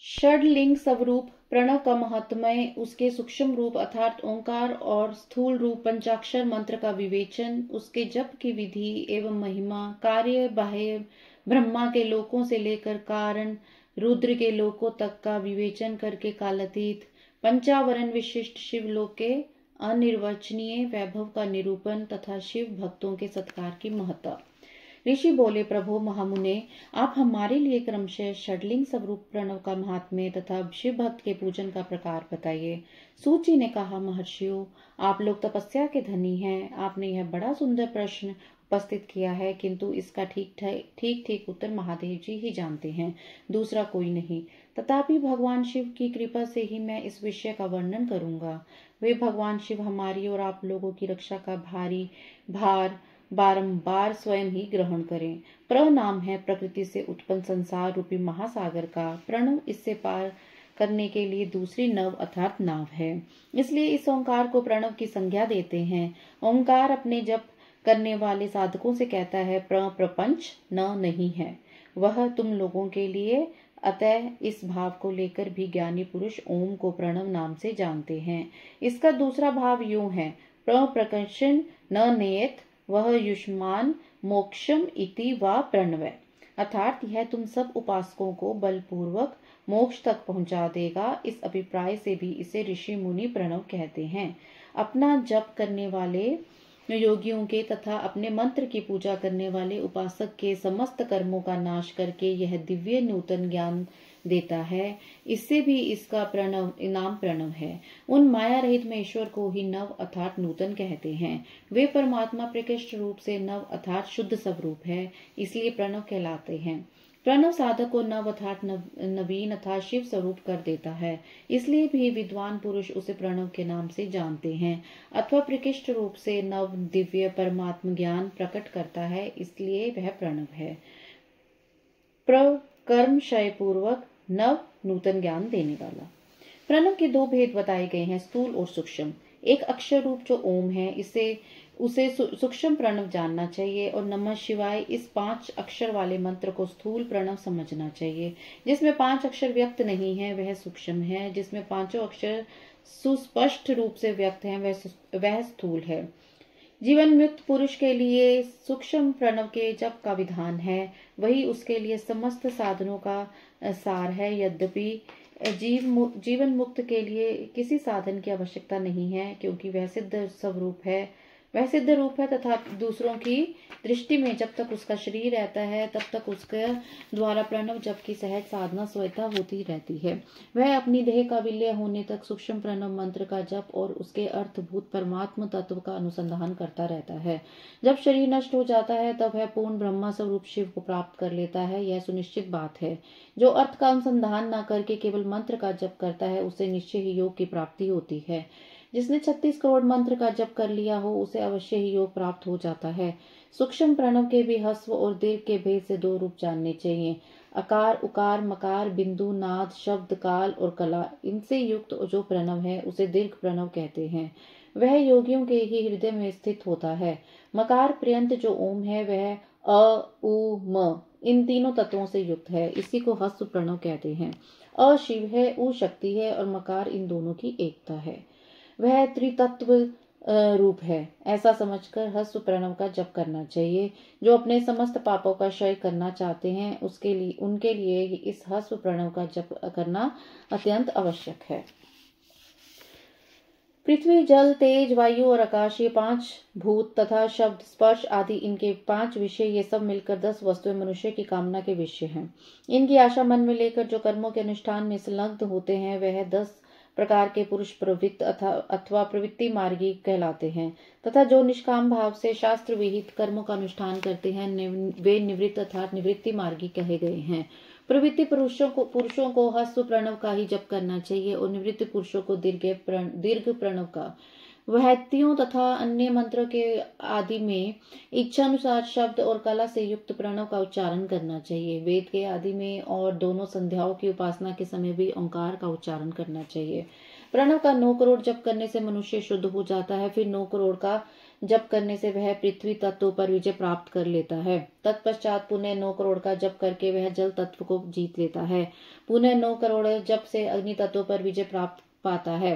षडलिंग स्वरूप प्रणव का महात्म्य, उसके सूक्ष्म रूप अर्थात ओंकार और स्थूल रूप पंचाक्षर मंत्र का विवेचन, उसके जप की विधि एवं महिमा, कार्य बाह्य ब्रह्मा के लोकों से लेकर कारण रुद्र के लोकों तक का विवेचन करके कालातीत पंचावरण विशिष्ट शिवलोक के अनिर्वचनीय वैभव का निरूपण तथा शिव भक्तों के सत्कार की महत्ता। ऋषि बोले, प्रभु महामुने, आप हमारे लिए क्रमशः षडलिंग स्वरूप प्रणव का महात्म्य तथा शिव भक्त के पूजन का प्रकार बताइए। सूत जी ने कहा, महर्षियों, आप लोग तपस्या के धनी हैं। आपने यह बड़ा सुंदर प्रश्न उपस्थित किया है, किंतु इसका ठीक उत्तर महादेव जी ही जानते हैं, दूसरा कोई नहीं। तथापि भगवान शिव की कृपा से ही मैं इस विषय का वर्णन करूंगा। वे भगवान शिव हमारी और आप लोगों की रक्षा का भारी भार बारंबार स्वयं ही ग्रहण करें। प्रनाम है प्रकृति से उत्पन्न संसार रूपी महासागर का। प्रणव इससे पार करने के लिए दूसरी नव अर्थात नाव है। इसलिए इस ओंकार को प्रणव की संज्ञा देते हैं। ओंकार अपने जप करने वाले साधकों से कहता है, प्रपंच न नहीं है वह तुम लोगों के लिए। अतः इस भाव को लेकर भी ज्ञानी पुरुष ओम को प्रणव नाम से जानते हैं। इसका दूसरा भाव यूं है, प्रकर्षण न नेयत वह युष्मान मोक्षम इति वा प्रणव, अर्थात यह तुम सब उपासकों को बलपूर्वक मोक्ष तक पहुंचा देगा। इस अभिप्राय से भी इसे ऋषि मुनि प्रणव कहते हैं। अपना जप करने वाले योगियों के तथा अपने मंत्र की पूजा करने वाले उपासक के समस्त कर्मों का नाश करके यह दिव्य नूतन ज्ञान देता है। इससे भी इसका नाम प्रणव है। उन माया रहित में ईश्वर को ही नव अर्थात नूतन कहते हैं। वे परमात्मा प्रकृष्ट रूप से नव अर्थात शुद्ध स्वरूप है, इसलिए प्रणव कहलाते हैं। प्रणव साधक को नव अर्थात नवीन अर्थात शिव स्वरूप कर देता है, इसलिए भी विद्वान पुरुष उसे प्रणव के नाम से जानते हैं। अथवा प्रकृष्ट रूप से नव दिव्य परमात्म ज्ञान प्रकट करता है, इसलिए वह प्रणव है। कर्म क्षय पूर्वक नव नूतन ज्ञान देने वाला। प्रणव के दो भेद बताए गए हैं, स्थूल और सूक्ष्म। एक अक्षर रूप जो ओम है, उसे सूक्ष्म प्रणव जानना चाहिए और नमः शिवाय इस 5 अक्षर वाले मंत्र को स्थूल प्रणव समझना चाहिए। जिसमें 5 अक्षर व्यक्त नहीं है वह सूक्ष्म है, जिसमें 5 अक्षर सुस्पष्ट रूप से व्यक्त हैं वह स्थूल है। जीवन मुक्त पुरुष के लिए सूक्ष्म प्रणव के जप का विधान है, वही उसके लिए समस्त साधनों का सार है। यद्यपि जीवन मुक्त के लिए किसी साधन की आवश्यकता नहीं है, क्योंकि वह सिद्ध रूप है तथा दूसरों की दृष्टि में जब तक उसका शरीर रहता है तब तक उसके द्वारा प्रणव जप की सहज साधना स्वतः होती रहती है। वह अपनी देह का विलय होने तक सूक्ष्म प्रणव मंत्र का जप और उसके अर्थभूत परमात्म तत्व का अनुसंधान करता रहता है। जब शरीर नष्ट हो जाता है तब वह पूर्ण ब्रह्मा स्वरूप शिव को प्राप्त कर लेता है, यह सुनिश्चित बात है। जो अर्थ का अनुसंधान न करके केवल मंत्र का जप करता है उसे निश्चय ही योग की प्राप्ति होती है। जिसने 36 करोड़ मंत्र का जप कर लिया हो उसे अवश्य ही योग प्राप्त हो जाता है। सूक्ष्म प्रणव के भी ह्रस्व और दीर्घ के भेद से 2 रूप जानने चाहिए। अकार, उकार, मकार, बिंदु, नाद, शब्द, काल और कला, इनसे युक्त जो प्रणव है उसे दीर्घ प्रणव कहते हैं। वह योगियों के ही हृदय में स्थित होता है। मकार पर्यंत जो ओम है वह अ, उ, म इन तीनों तत्वों से युक्त है, इसी को ह्रस्व प्रणव कहते हैं। अ शिव है, उ शक्ति है और मकार इन दोनों की एकता है। वह त्रितत्व रूप है, ऐसा समझकर ह्रस्व प्रणव का जप करना चाहिए। जो अपने समस्त पापों का क्षय करना चाहते हैं उनके लिए इस ह्रस्व प्रणव का जप करना अत्यंत आवश्यक है। पृथ्वी, जल, तेज, वायु और आकाश, ये 5 भूत तथा शब्द, स्पर्श आदि इनके 5 विषय, ये सब मिलकर 10 वस्तुएं मनुष्य की कामना के विषय हैं। इनकी आशा मन में लेकर जो कर्मों के अनुष्ठान में संलग्न होते हैं वह 10 प्रकार के पुरुष प्रवृत्त अथवा प्रवृत्ति मार्गी कहलाते हैं, तथा जो निष्काम भाव से शास्त्र विहित कर्मों का अनुष्ठान करते हैं वे निवृत्त अर्थात निवृत्ति मार्गी कहे गए हैं। प्रवृत्ति पुरुषों को ह्रस्व प्रणव का ही जप करना चाहिए और निवृत्त पुरुषों को दीर्घ प्रणव का। वहत्तियों तथा अन्य मंत्रों के आदि में इच्छानुसार शब्द और कला से युक्त प्रणव का उच्चारण करना चाहिए। वेद के आदि में और दोनों संध्याओं की उपासना के समय भी ओंकार का उच्चारण करना चाहिए। प्रणव का 9 करोड़ जप करने से मनुष्य शुद्ध हो जाता है। फिर 9 करोड़ का जप करने से वह पृथ्वी तत्व पर विजय प्राप्त कर लेता है। तत्पश्चात पुनः 9 करोड़ का जप करके वह जल तत्व को जीत लेता है। पुनः 9 करोड़ जप से अग्नि तत्व पर विजय प्राप्त पाता है।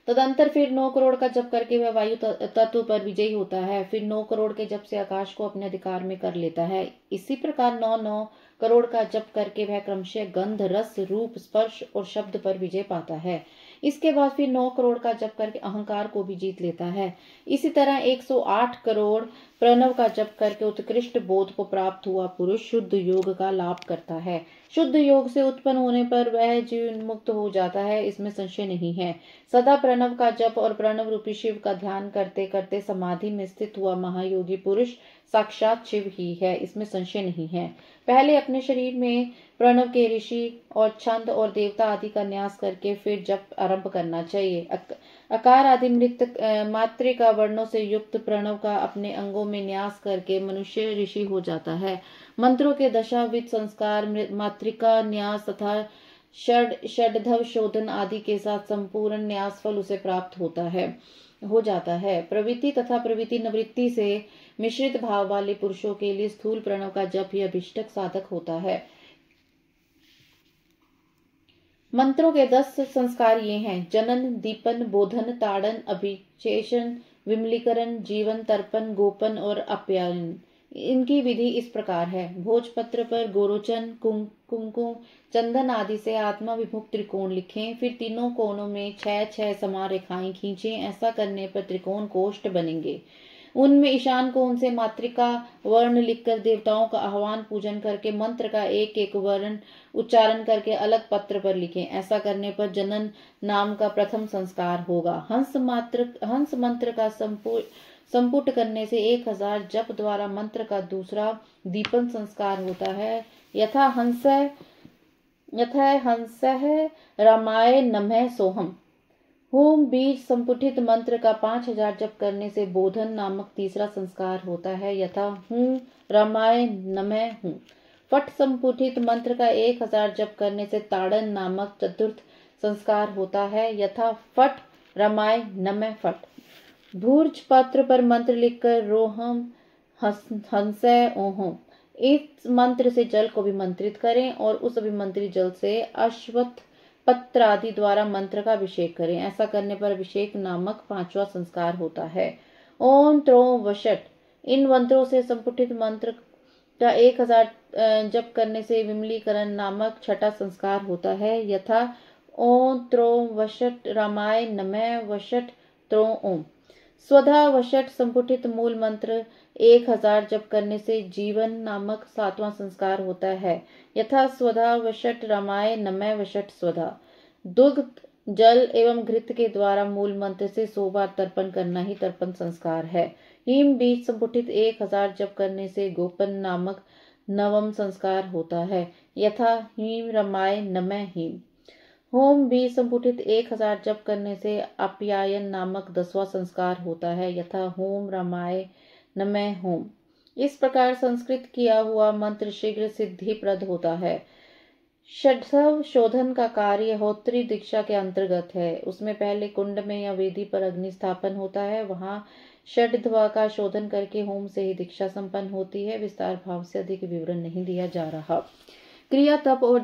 तदंतर फिर 9 करोड़ का जप करके वह वायु तत्व पर विजयी होता है। फिर 9 करोड़ के जप से आकाश को अपने अधिकार में कर लेता है। इसी प्रकार 9 करोड़ का जप करके वह क्रमशः गंध, रस, रूप, स्पर्श और शब्द पर विजय पाता है। इसके बाद फिर 9 करोड़ का जप करके अहंकार को भी जीत लेता है। इसी तरह 108 करोड़ प्रणव का जप करके उत्कृष्ट बोध को प्राप्त हुआ पुरुष शुद्ध योग का लाभ करता है। शुद्ध योग से उत्पन्न होने पर वह जीवन मुक्त हो जाता है, इसमें संशय नहीं है। सदा प्रणव का जप और प्रणव रूपी शिव का ध्यान करते करते समाधि में स्थित हुआ महायोगी पुरुष साक्षात शिव ही है, इसमें संशय नहीं है। पहले अपने शरीर में प्रणव के ऋषि और छंद और देवता आदि का न्यास करके फिर जप आरंभ करना चाहिए। अकार आदि मृत मात्रिका वर्णों से युक्त प्रणव का अपने अंगों में न्यास करके मनुष्य ऋषि हो जाता है। मंत्रों के दशाविध संस्कार, मात्रिका न्यास तथा षड्धव शोधन आदि के साथ संपूर्ण न्यास फल उसे प्राप्त हो जाता है। प्रवृत्ति तथा प्रवृत्ति निवृत्ति से मिश्रित भाव वाले पुरुषों के लिए स्थूल प्रणव का जप ही अभिष्टक साधक होता है। मंत्रों के 10 संस्कार ये हैं: जनन, दीपन, बोधन, ताड़न, अभिषेचन, विमलीकरण, जीवन, तर्पण, गोपन और आप्यायन। इनकी विधि इस प्रकार है: भोजपत्र पर गोरोचन, कुमकुम, चंदन आदि से आत्मा विमुख त्रिकोण लिखें। फिर तीनों कोनों में 6-6 समान रेखाएं खींचें। ऐसा करने पर त्रिकोण कोष्ठ बनेंगे। उनमें ईशान कोण से मात्रिका वर्ण लिखकर देवताओं का आह्वान पूजन करके मंत्र का एक एक वर्ण उच्चारण करके अलग पत्र पर लिखें। ऐसा करने पर जनन नाम का प्रथम संस्कार होगा। हंस मंत्र का संपुट करने से 1000 जप द्वारा मंत्र का दूसरा दीपन संस्कार होता है। यथा हंसः रामाय नमः सोहम। होम बीज संपुटित मंत्र का 5000 जप करने से बोधन नामक तीसरा संस्कार होता है। यथा हूं रामाय नमः हूं। फट संपुटित मंत्र का 1000 जप करने से ताड़न नामक चतुर्थ संस्कार होता है। यथा फट रामाय नमः फट। भूर्ज पत्र पर मंत्र लिखकर रोहम हंसय ओहम। इस मंत्र से जल को विमंत्रित करें और उस अभिमंत्रित जल से अश्वत्थ पत्र आदि द्वारा मंत्र का अभिषेक करें। ऐसा करने पर अभिषेक नामक 5वां संस्कार होता है। ओम त्रों वशट। इन मंत्रों से संपुटित मंत्र का 1000 जप करने से विमलीकरण नामक 6ठा संस्कार होता है। यथा ओम त्रों वशट रामाय नमः वशट त्रों ओम। स्वधा वशट संपुटित मूल मंत्र 1000 जप करने से जीवन नामक 7वां संस्कार होता है। यथा स्वधा वशट रामाय नमः वशट स्वधा। दुग्ध, जल एवं घृत के द्वारा मूल मंत्र से 100 बार तर्पण करना ही तर्पण संस्कार है। हिम बीज संपुटित 1000 जप करने से गोपन नामक 9वां संस्कार होता है। यथा हिम रामाय नमः हिम। होम भी संपुटित 1000 जप करने से आप्यायन नामक 10वां संस्कार होता है। यथा होम रामाय नमः होम। इस प्रकार संस्कृत किया हुआ मंत्र शीघ्र सिद्धिप्रद होता है। षड्धव शोधन का कार्य होत्री दीक्षा के अंतर्गत है। उसमें पहले कुंड में या वेदी पर अग्नि स्थापन होता है। वहां षड्धवा का शोधन करके होम से ही दीक्षा संपन्न होती है। विस्तार भाव से अधिक विवरण नहीं दिया जा रहा। क्रिया, तप और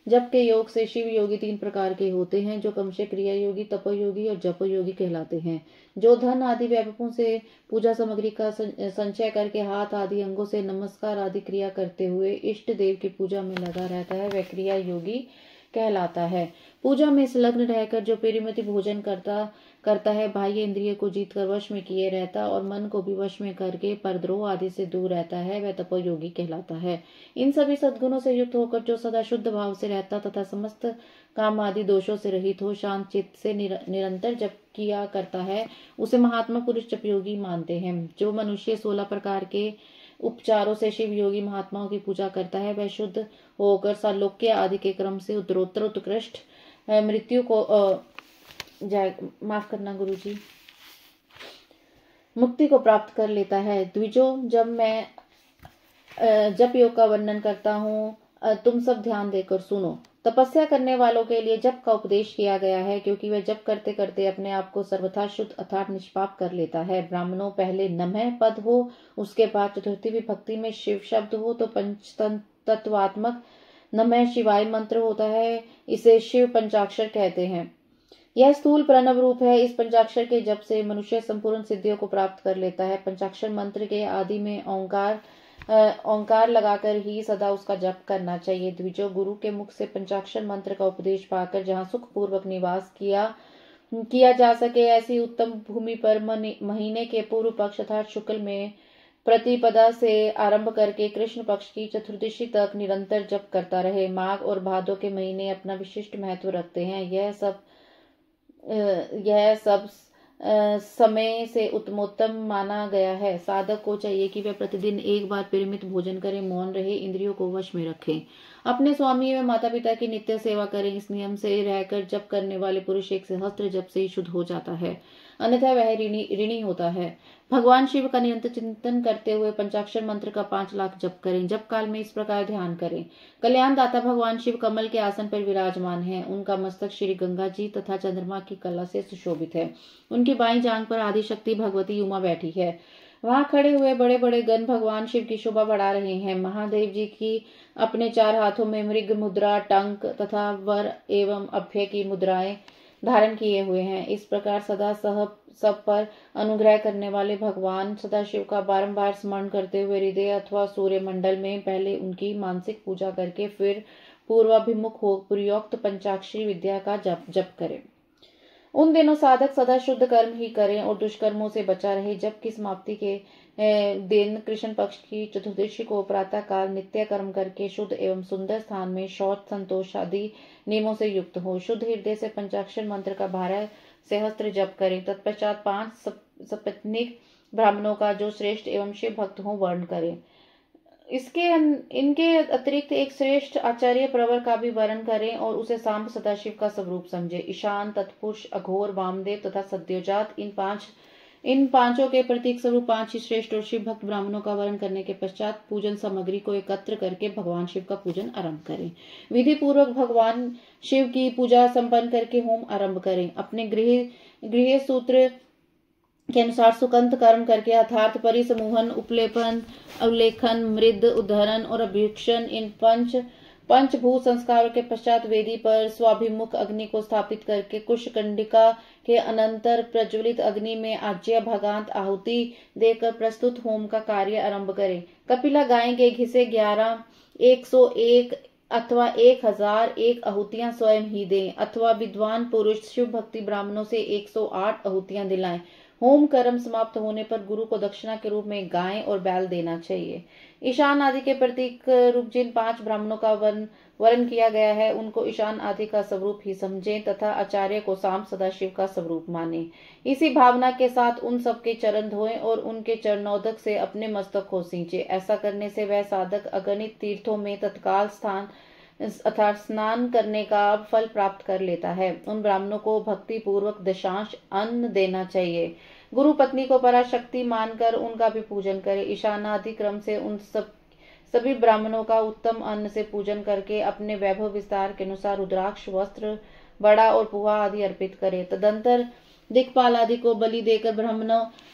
जप के योग से शिव योगी 3 प्रकार के होते हैं, जो क्रमशः क्रिया योगी, तप योगी और जप योगी कहलाते हैं। जो धन आदि वैभवों से पूजा सामग्री का संचय करके हाथ आदि अंगों से नमस्कार आदि क्रिया करते हुए इष्ट देव की पूजा में लगा रहता है, वह क्रिया योगी कहलाता है। पूजा में संलग्न रहकर जो परिमित भोजन करता है, बाह्य इंद्रिय को जीतकर वश में किए रहता और मन को भी वश में करके परद्रोह आदि से दूर रहता है, वह तपोयोगी कहलाता है। इन सभी सद्गुणों से युक्त होकर जो सदा शुद्ध भाव से रहता तथा समस्त काम आदि दोषों से रहित हो शांत चित्त से निरंतर जप किया करता है, उसे महात्मा पुरुष जपयोगी मानते हैं। जो मनुष्य 16 प्रकार के उपचारों से शिव योगी महात्माओं की पूजा करता है, वह शुद्ध होकर सालोक्य आदि के क्रम से उत्तरोत्तर उत्कृष्ट मृत्यु को माफ करना गुरुजी, मुक्ति को प्राप्त कर लेता है। द्विजों, जब मैं जप योग का वर्णन करता हूँ, तुम सब ध्यान देकर सुनो। तपस्या करने वालों के लिए जप का उपदेश किया गया है, क्योंकि वह जप करते करते अपने आप को सर्वथा शुद्ध अर्थात निष्पाप कर लेता है। ब्राह्मणों पहले नमः पद हो, उसके बाद चतुर्थी विभक्ति में शिव शब्द हो तो पंच तत्वात्मक नमः शिवाय मंत्र होता है। इसे शिव पंचाक्षर कहते हैं। यह स्थूल प्रणव रूप है। इस पंचाक्षर के जप से मनुष्य संपूर्ण सिद्धियों को प्राप्त कर लेता है। पंचाक्षर मंत्र के आदि में ओंकार लगाकर ही सदा उसका जप करना चाहिए। द्विजो, गुरु के मुख से पंचाक्षर मंत्र का उपदेश पाकर जहाँ सुख पूर्वक निवास किया जा सके, ऐसी उत्तम भूमि पर महीने के पूर्व पक्ष अर्थात शुक्ल में प्रतिपदा से आरंभ करके कृष्ण पक्ष की चतुर्दशी तक निरंतर जप करता रहे। माघ और भादो के महीने अपना विशिष्ट महत्व रखते हैं। यह सब समय से उत्तमोत्तम माना गया है। साधक को चाहिए कि वह प्रतिदिन एक बार परिमित भोजन करें, मौन रहे, इंद्रियों को वश में रखें, अपने स्वामी एवं माता पिता की नित्य सेवा करें। इस नियम से रहकर जप करने वाले पुरुष एक सहस्त्र जप से ही शुद्ध हो जाता है, अन्यथा वह ऋणी होता है। भगवान शिव का निरंतर चिंतन करते हुए पंचाक्षर मंत्र का 5 लाख जप करें। जप काल में इस प्रकार ध्यान करें। कल्याण दाता भगवान शिव कमल के आसन पर विराजमान है। उनका मस्तक श्री गंगा जी तथा चंद्रमा की कला से सुशोभित है। उनकी बाईं जांघ पर आदिशक्ति भगवती उमा बैठी है। वहां खड़े हुए बड़े बड़े गण भगवान शिव की शोभा बढ़ा रहे हैं। महादेव जी की अपने 4 हाथों में मृग मुद्रा, टंक तथा वर एवं अभय की मुद्राएं धारण किए हुए हैं। इस प्रकार सदा सब पर अनुग्रह करने वाले भगवान सदाशिव का बारंबार स्मरण करते हुए हृदय अथवा सूर्य मंडल में पहले उनकी मानसिक पूजा करके फिर पूर्वाभिमुख हो पूर्वोक्त पंचाक्षरी विद्या का जप करें। उन दिनों साधक सदा शुद्ध कर्म ही करें और दुष्कर्मों से बचा रहे। जब की समाप्ति के दिन कृष्ण पक्ष की चतुर्दशी को प्रातः काल नित्य कर्म करके शुद्ध एवं सुंदर स्थान में शौच संतोष आदि नियमों से युक्त हो शुद्ध हृदय से पंचाक्षर मंत्र का 12 सहस्त्र जप करें। तत्पश्चात 5 सपत्नीक ब्राह्मणों का जो श्रेष्ठ एवं शिव भक्त हो वर्ण करें। इनके अतिरिक्त एक श्रेष्ठ आचार्य प्रवर का भी वर्ण करें और उसे सांब सदाशिव का स्वरूप समझे। ईशान, तत्पुरुष, अघोर, वामदेव तथा सद्योजात इन पांचों के प्रतीक स्वरूप 5 ही श्रेष्ठ और शिव भक्त ब्राह्मणों का वर्ण करने के पश्चात पूजन सामग्री को एकत्र करके भगवान शिव का पूजन आरंभ करें। विधि पूर्वक भगवान शिव की पूजा संपन्न करके होम आरंभ करें। अपने गृह सूत्र के अनुसार सुकंत कर्म करके अर्थात परिसमूहन, उपलेपन, अवलेखन, मृद, उद्धरण और अभ्युक्षण इन पंचभूत संस्कारों के पश्चात वेदी पर स्वाभिमुख अग्नि को स्थापित करके कुशकंडिका के अनंतर प्रज्वलित अग्नि में आज्य भगांत आहुति देकर प्रस्तुत होम का कार्य आरंभ करें। कपिला गाय के घिसे 11, 101 अथवा 1001 आहुतियां स्वयं ही दें अथवा विद्वान पुरुष शिव भक्ति ब्राह्मणों से 108 आहुतियां दिलाएं। होम कर्म समाप्त होने पर गुरु को दक्षिणा के रूप में गाय और बैल देना चाहिए। ईशान आदि के प्रतीक रूप जिन 5 ब्राह्मणों का वर्ण किया गया है उनको ईशान आदि का स्वरूप ही समझें तथा आचार्य को सांब सदाशिव का स्वरूप माने। इसी भावना के साथ उन सबके चरण धोएं और उनके चरणोदक से अपने मस्तक को सींचे। ऐसा करने से वह साधक अगणित तीर्थों में तत्काल अर्थात स्नान करने का फल प्राप्त कर लेता है। उन ब्राह्मणों को भक्ति पूर्वक दशांश अन्न देना चाहिए। गुरु पत्नी को पराशक्ति मानकर उनका भी पूजन करे। ईशानादि क्रम से उन सभी ब्राह्मणों का उत्तम अन्न से पूजन करके अपने वैभव विस्तार के अनुसार रुद्राक्ष, वस्त्र, बड़ा और पुआ आदि अर्पित करे। तदंतर दिक्पाल आदि को बलि देकर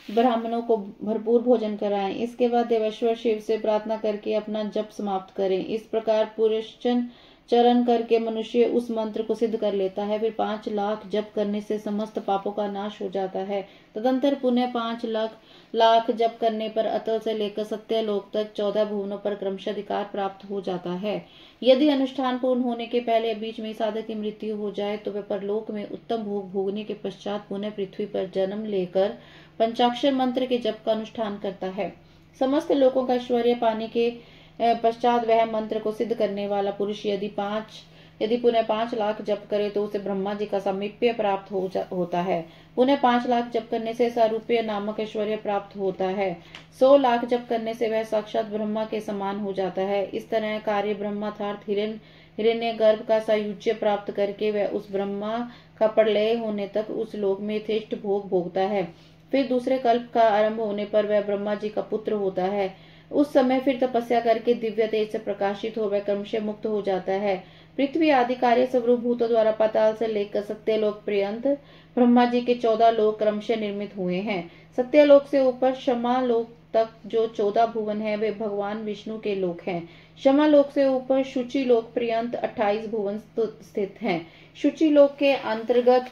ब्राह्मणों को भरपूर भोजन कराएं। इसके बाद देवेश्वर शिव से प्रार्थना करके अपना जप समाप्त करें। इस प्रकार पुरुषचन चरण करके मनुष्य उस मंत्र को सिद्ध कर लेता है। फिर 5 लाख जप करने से समस्त पापों का नाश हो जाता है। तदंतर पुनः 5 लाख जप करने पर अतल से लेकर सत्यलोक तक 14 भुवनों पर क्रमशः अधिकार प्राप्त हो जाता है। यदि अनुष्ठान पूर्ण होने के पहले बीच में साधक की मृत्यु हो जाए तो वह परलोक में उत्तम भोग भोगने के पश्चात पुनः पृथ्वी पर जन्म लेकर पंचाक्षर मंत्र के जप का अनुष्ठान करता है। समस्त लोगों का ऐश्वर्य पाने के पश्चात वह मंत्र को सिद्ध करने वाला पुरुष यदि पुनः 5 लाख जप करे तो उसे ब्रह्मा जी का सामीप्य प्राप्त होता है। पुनः 5 लाख जप करने से सारूप्य नामक ऐश्वर्य प्राप्त होता है। 100 लाख जप करने से वह साक्षात ब्रह्मा के समान हो जाता है। इस तरह कार्य ब्रह्मार्थात हिरण्य गर्भ का सायुज्य प्राप्त करके वह उस ब्रह्मा का प्रलय होने तक उस लोक में यथेष्ट भोग भोगता है। फिर दूसरे कल्प का आरंभ होने पर वह ब्रह्मा जी का पुत्र होता है। उस समय फिर तपस्या करके दिव्य तेज से प्रकाशित हो वह क्रमशः मुक्त हो जाता है। पृथ्वी आदि कार्य स्वरूप भूतों द्वारा पाताल से लेकर सत्यलोक पर्यंत ब्रह्मा जी के 14 लोक क्रमशः निर्मित हुए हैं। सत्यलोक से ऊपर क्षमा लोक तक जो 14 भुवन है वे भगवान विष्णु के लोक हैं। क्षमा लोक से ऊपर शुचि लोक पर्यंत 28 भुवन स्थित हैं। शुचि लोक के अंतर्गत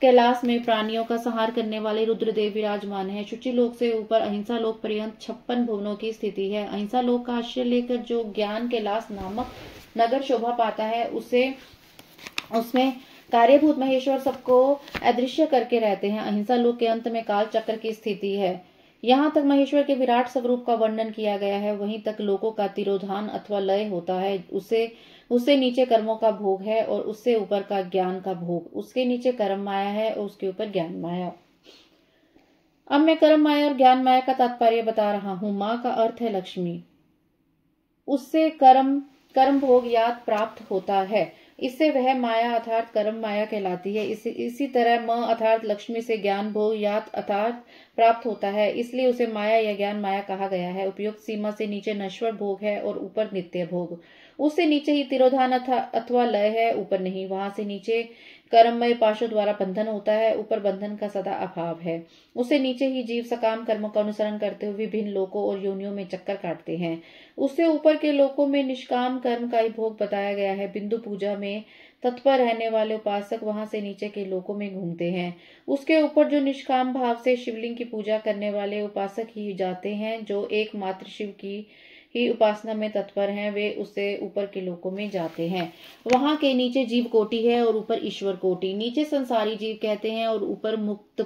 कैलाश में प्राणियों का संहार करने वाले रुद्रदेव विराजमान है। शुचि लोक से ऊपर अहिंसा लोक पर्यंत 56 भुवनों की स्थिति है। अहिंसा लोक का आश्रय लेकर जो ज्ञान कैलाश नामक नगर शोभा पाता है उसमें कार्यभूत महेश्वर सबको अदृश्य करके रहते हैं। अहिंसा लोक के अंत में काल चक्र की स्थिति है। यहाँ तक महेश्वर के विराट स्वरूप का वर्णन किया गया है, वहीं तक लोकों का तिरोधान अथवा लय होता है। उससे नीचे कर्मों का भोग है और उससे ऊपर का ज्ञान का भोग। उसके नीचे कर्म माया है और उसके ऊपर ज्ञान माया। अब मैं कर्म माया और ज्ञान माया का तात्पर्य बता रहा हूं। माँ का अर्थ है लक्ष्मी। उससे कर्म भोग याद प्राप्त होता है, इससे वह माया अर्थात कर्म माया कहलाती है। इसी तरह म अर्थात लक्ष्मी से ज्ञान भोग याद अर्थात प्राप्त होता है, इसलिए उसे माया या ज्ञान माया कहा गया है। उपयुक्त सीमा से नीचे नश्वर भोग है और ऊपर नित्य भोग। उससे नीचे ही तिरोधान अथवा लय है, ऊपर नहीं। वहां से नीचे कर्ममय पाशों द्वारा बंधन होता है, ऊपर बंधन का सदा अभाव है। उससे नीचे ही जीव सकाम कर्मों का अनुसरण करते हुए विभिन्न लोकों और योनियों में चक्कर काटते हैं। उससे ऊपर के लोकों में निष्काम कर्म का ही भोग बताया गया है। बिंदु पूजा में तत्पर रहने वाले उपासक वहां से नीचे के लोकों में घूमते हैं। उसके ऊपर जो निष्काम भाव से शिवलिंग की पूजा करने वाले उपासक ही जाते हैं, जो एकमात्र शिव की ही उपासना में तत्पर हैं, वे उससे ऊपर के लोकों में जाते हैं। वहां के नीचे जीव कोटि है और ऊपर ईश्वर कोटि। नीचे संसारी जीव कहते हैं और ऊपर मुक्त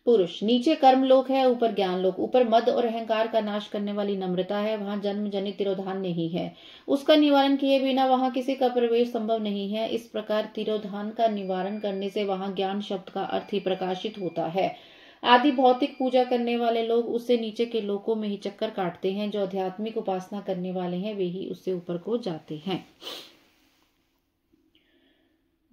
पुरुष। नीचे कर्म लोक है, ऊपर ज्ञान लोक। ऊपर मद और अहंकार का नाश करने वाली नम्रता है। वहां जन्म जनित तिरोधान नहीं है। उसका निवारण किए बिना वहां किसी का प्रवेश संभव नहीं है। इस प्रकार तिरोधान का निवारण करने से वहां ज्ञान शब्द का अर्थ ही प्रकाशित होता है। आदि भौतिक पूजा करने वाले लोग उससे नीचे के लोकों में ही चक्कर काटते हैं। जो आध्यात्मिक उपासना करने वाले हैं वे ही उससे ऊपर को जाते हैं।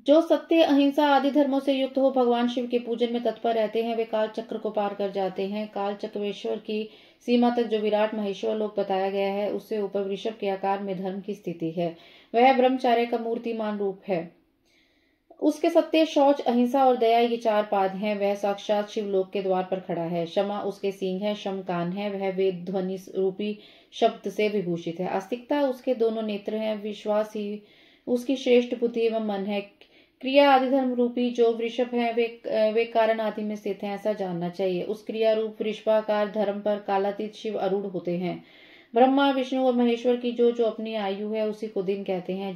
जो सत्य अहिंसा आदि धर्मों से युक्त हो भगवान शिव के पूजन में तत्पर रहते हैं, वे काल चक्र को पार कर जाते हैं। काल चक्रेश्वर की सीमा तक जो विराट महेश्वर लोक बताया गया है, उससे ऊपर वृषभ के आकार में धर्म की स्थिति है। वह ब्रह्मचार्य का मूर्तिमान रूप है। उसके सत्य, शौच, अहिंसा और दया ये 4 पाद हैं। वह साक्षात शिवलोक के द्वार पर खड़ा है। क्षमा उसके सींग है, शम कान है। वह वेद ध्वनि रूपी शब्द से विभूषित है। आस्तिकता उसके दोनों नेत्र हैं। विश्वास ही उसकी श्रेष्ठ बुद्धि एवं मन है। क्रिया आदि धर्म रूपी जो वृषभ है वे कारण आदि में स्थित हैं, ऐसा जानना चाहिए। उस क्रिया रूप वृषभाकार धर्म पर कालातीत शिव आरूढ़ होते हैं। ब्रह्मा, विष्णु और महेश्वर की जो अपनी आयु है उसी को दिन कहते हैं।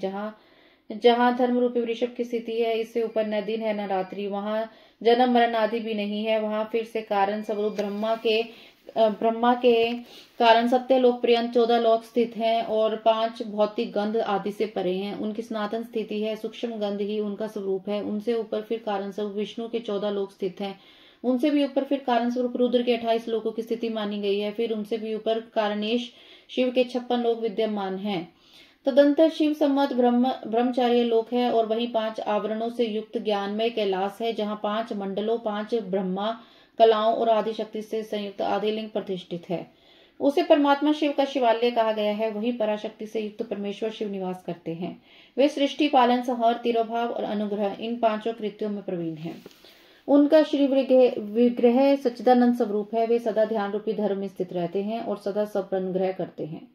जहाँ धर्म रूपी वृषभ की स्थिति है, इससे ऊपर न दिन है न रात्रि। वहां जन्म मरण आदि भी नहीं है। वहां फिर से कारण स्वरूप ब्रह्मा के कारण सत्यलोक पर्यंत 14 लोक स्थित हैं और 5 भौतिक गंध आदि से परे हैं। उनकी सनातन स्थिति है। सूक्ष्म गंध ही उनका स्वरूप है। उनसे ऊपर फिर कारण स्वरूप विष्णु के 14 लोक स्थित हैं। उनसे भी ऊपर फिर कारण स्वरूप रुद्र के 28 लोकों की स्थिति मानी गई है। फिर उनसे भी ऊपर कारणेश शिव के 56 लोक विद्यमान हैं। तदंतर शिव सम्मत ब्रह्मचार्य लोक है और वहीं 5 आवरणों से युक्त ज्ञानमय कैलाश है, जहाँ 5 मंडलों, 5 ब्रह्मा कलाओं और आदि शक्ति से संयुक्त आदिलिंग प्रतिष्ठित है। उसे परमात्मा शिव का शिवालय कहा गया है। वहीं पराशक्ति से युक्त परमेश्वर शिव निवास करते हैं। वे सृष्टि, पालन, संहार, तिरोभाव और अनुग्रह इन 5 कृत्यों में प्रवीण हैं। उनका श्री विग्रह सच्चिदानंद स्वरूप है। वे सदा ध्यान रूपी धर्म में स्थित रहते हैं और सदा सब अनुग्रह करते हैं।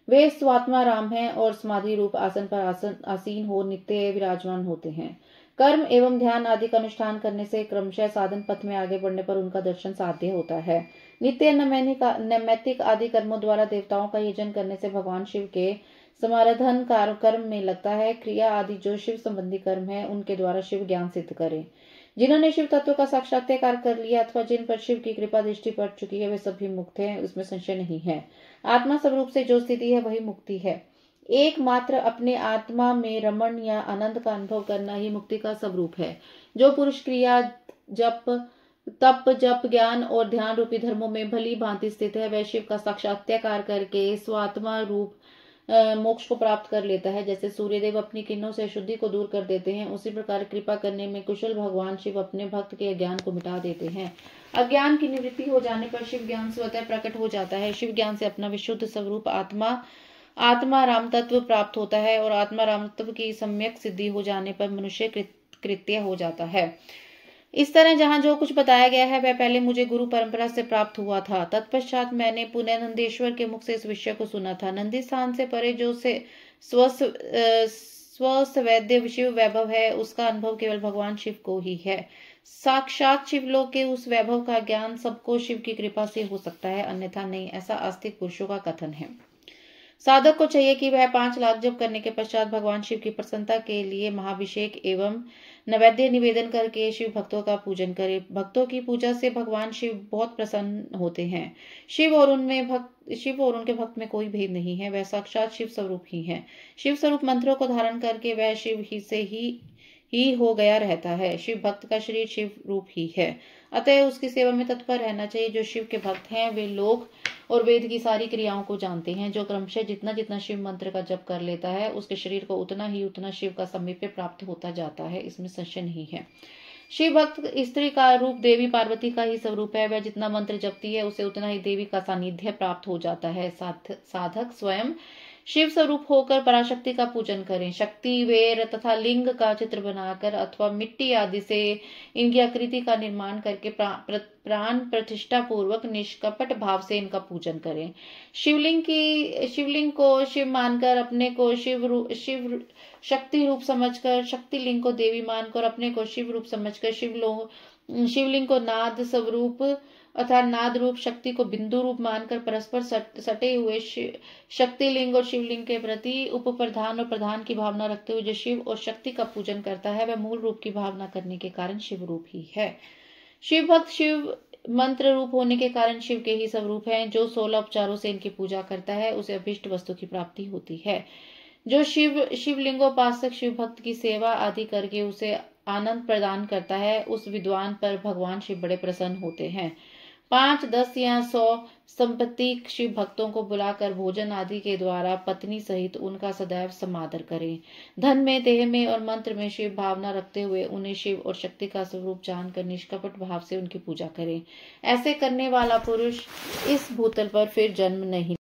वे स्वात्मा राम हैं और समाधि रूप आसन पर आसीन हो नित्य विराजमान होते हैं। कर्म एवं ध्यान आदि का अनुष्ठान करने से क्रमशः साधन पथ में आगे बढ़ने पर उनका दर्शन साध्य होता है। नित्य नैमित्तिक आदि कर्मों द्वारा देवताओं का यजन करने से भगवान शिव के समाराधन कर्म में लगता है। क्रिया आदि जो शिव संबंधी कर्म है, उनके द्वारा शिव ज्ञान सिद्ध करे। जिन्होंने शिव तत्व का साक्षात्कार कर लिया अथवा जिन पर शिव की कृपा दृष्टि पड़ चुकी है, वे सभी मुक्त हैं, उसमें संशय नहीं है। आत्मा स्वरूप से जो स्थिति है वही मुक्ति है। एकमात्र अपने आत्मा में रमण या आनंद का अनुभव करना ही मुक्ति का स्वरूप है। जो पुरुष क्रिया, तप, जप, ज्ञान और ध्यान रूपी धर्मों में भली भांति स्थित है, वह शिव का साक्षात्कार करके स्वात्मा रूप मोक्ष को प्राप्त कर लेता है। जैसे सूर्यदेव अपनी किरणों से अशुद्धि को दूर कर देते हैं, उसी प्रकार कृपा करने में कुशल भगवान शिव अपने भक्त के अज्ञान को मिटा देते हैं। अज्ञान की निवृत्ति हो जाने पर शिव ज्ञान स्वतः प्रकट हो जाता है। शिव ज्ञान से अपना विशुद्ध स्वरूप आत्मा राम तत्व प्राप्त होता है और आत्मा राम तत्व की सम्यक सिद्धि हो जाने पर मनुष्य कृत्य हो जाता है। इस तरह जहाँ जो कुछ बताया गया है वह पहले मुझे गुरु परंपरा से प्राप्त हुआ था। तत्पश्चात मैंने पुनः नंदेश्वर के मुख से इस विषय को सुना था। नंदी स्थान से परे जो से स्वस्थ वैद्य शिव वैभव है, उसका अनुभव केवल भगवान शिव को ही है। साक्षात शिवलोक के उस वैभव का ज्ञान सबको शिव की कृपा से हो सकता है, अन्यथा नहीं, ऐसा आस्तिक पुरुषों का कथन है। साधक को चाहिए कि वह 5 लाख जप करने के पश्चात भगवान शिव की प्रसन्नता के लिए महाभिषेक एवं नैवेद्य निवेदन करके शिव भक्तों का पूजन करे। भक्तों की पूजा से भगवान शिव बहुत प्रसन्न होते हैं। शिव और उनके भक्त में कोई भेद नहीं है, वह साक्षात शिव स्वरूप ही है। शिव स्वरूप मंत्रों को धारण करके वह शिव ही से ही हो गया रहता है। शिव भक्त का शरीर शिव रूप ही है, अतः उसकी सेवा में तत्पर रहना चाहिए। जो शिव के भक्त हैं वे लोग और वेद की सारी क्रियाओं को जानते हैं। जो क्रमशः जितना जितना शिव मंत्र का जप कर लेता है, उसके शरीर को उतना शिव का समीप्य प्राप्त होता जाता है, इसमें संशय नहीं है। शिव भक्त स्त्री का रूप देवी पार्वती का ही स्वरूप है। वह जितना मंत्र जपती है उसे उतना ही देवी का सानिध्य प्राप्त हो जाता है। साधक स्वयं शिव स्वरूप होकर पराशक्ति का पूजन करें। शक्ति, वेर तथा लिंग का चित्र बनाकर अथवा मिट्टी आदि से इनकी आकृति का निर्माण करके प्राण प्रतिष्ठा पूर्वक निष्कपट भाव से इनका पूजन करें। शिवलिंग को शिव मानकर अपने को शिव शक्ति रूप समझकर, शक्ति लिंग को देवी मानकर अपने को शिव रूप समझकर, शिवलिंग को नाद स्वरूप अर्थात नाद रूप, शक्ति को बिंदु रूप मानकर परस्पर सटे हुए शक्ति लिंग और शिवलिंग के प्रति उप प्रधान और प्रधान की भावना रखते हुए जो शिव और शक्ति का पूजन करता है वह मूल रूप की भावना करने के कारण शिव रूप ही है। शिव भक्त शिव मंत्र रूप होने के कारण शिव के ही स्वरूप हैं। जो 16 उपचारों से इनकी पूजा करता है उसे अभिष्ट वस्तु की प्राप्ति होती है। जो शिवलिंगोपासक शिव भक्त की सेवा आदि करके उसे आनंद प्रदान करता है, उस विद्वान पर भगवान शिव बड़े प्रसन्न होते हैं। 5, 10 या 100 संपत्ति शिव भक्तों को बुलाकर भोजन आदि के द्वारा पत्नी सहित उनका सदैव समादर करें। धन में, देह में और मंत्र में शिव भावना रखते हुए उन्हें शिव और शक्ति का स्वरूप जानकर निष्कपट भाव से उनकी पूजा करें। ऐसे करने वाला पुरुष इस भूतल पर फिर जन्म नहीं